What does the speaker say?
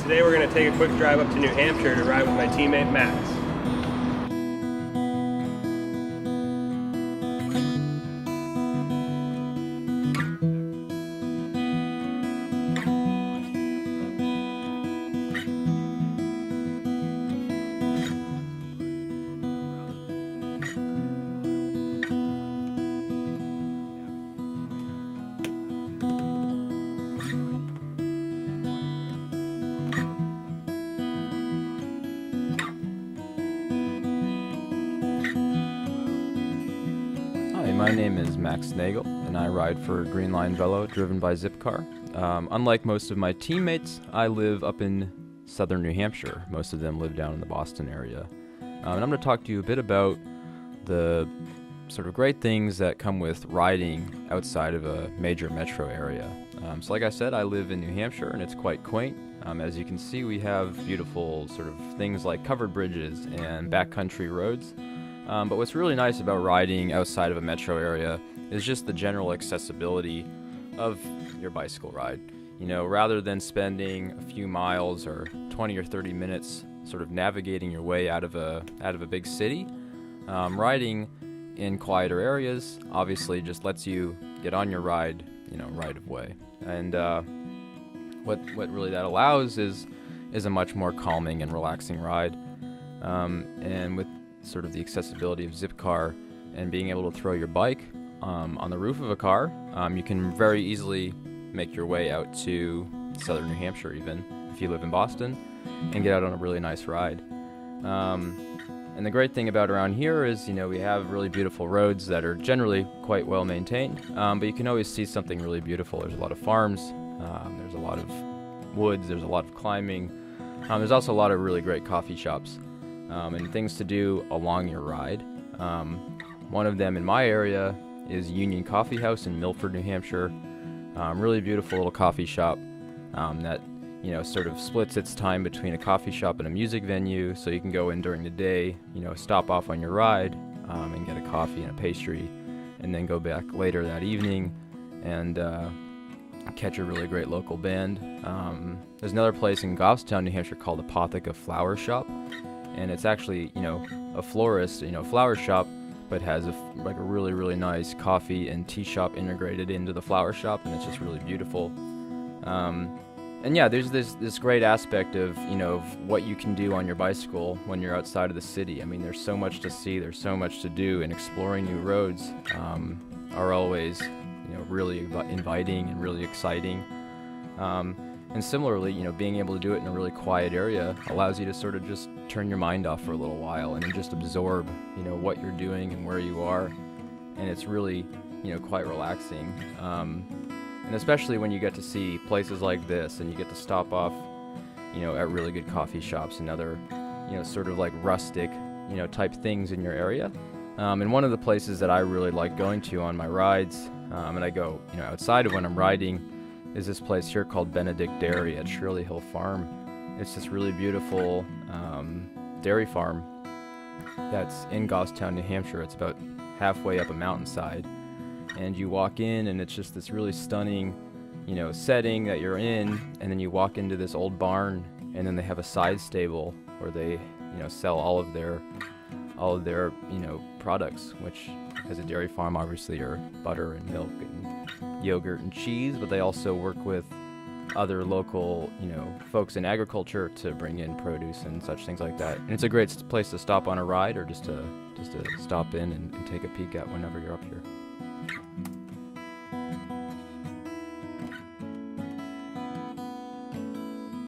Today we're going to take a quick drive up to New Hampshire to ride with my teammate Max. My name is Max Nagel, and I ride for Green Line Velo, driven by Zipcar. Unlike most of my teammates, I live up in Southern New Hampshire. Most of them live down in the Boston area. And I'm going to talk to you a bit about the sort of great things that come with riding outside of a major metro area. So like I said, I live in New Hampshire, and it's quite quaint. As you can see, we have beautiful sort of things like covered bridges and backcountry roads. But what's really nice about riding outside of a metro area is just the general accessibility of your bicycle ride. You know, rather than spending a few miles or 20 or 30 minutes sort of navigating your way out of a big city, riding in quieter areas obviously just lets you get on your ride, right of way. And what really that allows is a much more calming and relaxing ride. And with sort of the accessibility of Zipcar and being able to throw your bike on the roof of a car, you can very easily make your way out to Southern New Hampshire, even if you live in Boston, and get out on a really nice ride. And the great thing about around here is, we have really beautiful roads that are generally quite well maintained, but you can always see something really beautiful. There's a lot of farms, there's a lot of woods, there's a lot of climbing. There's also a lot of really great coffee shops and things to do along your ride. One of them in my area is Union Coffee House in Milford, New Hampshire. Really beautiful little coffee shop that sort of splits its time between a coffee shop and a music venue, so you can go in during the day, stop off on your ride and get a coffee and a pastry, and then go back later that evening and catch a really great local band. There's another place in Goffstown, New Hampshire called Apotheca Flower Shop, and it's actually, a florist, flower shop, but has a really, really nice coffee and tea shop integrated into the flower shop, and it's just really beautiful. And yeah, there's this great aspect of, of what you can do on your bicycle when you're outside of the city. I mean, there's so much to see, there's so much to do, and exploring new roads are always, really inviting and really exciting. And similarly, being able to do it in a really quiet area allows you to sort of just turn your mind off for a little while and just absorb, what you're doing and where you are. And it's really, quite relaxing. And especially when you get to see places like this and you get to stop off, at really good coffee shops and other, sort of like rustic, type things in your area. And one of the places that I really like going to on my rides, and I go, outside of when I'm riding, is this place here called Benedict Dairy at Shirley Hill Farm. It's this really beautiful dairy farm that's in Goffstown, New Hampshire. It's about halfway up a mountainside, and you walk in and it's just this really stunning, setting that you're in, and then you walk into this old barn, and then they have a side stable where they, sell all of their products, which as a dairy farm obviously are butter and milk and yogurt and cheese, but they also work with other local, folks in agriculture to bring in produce and such things like that. And it's a great place to stop on a ride or just to stop in and take a peek at whenever you're up here.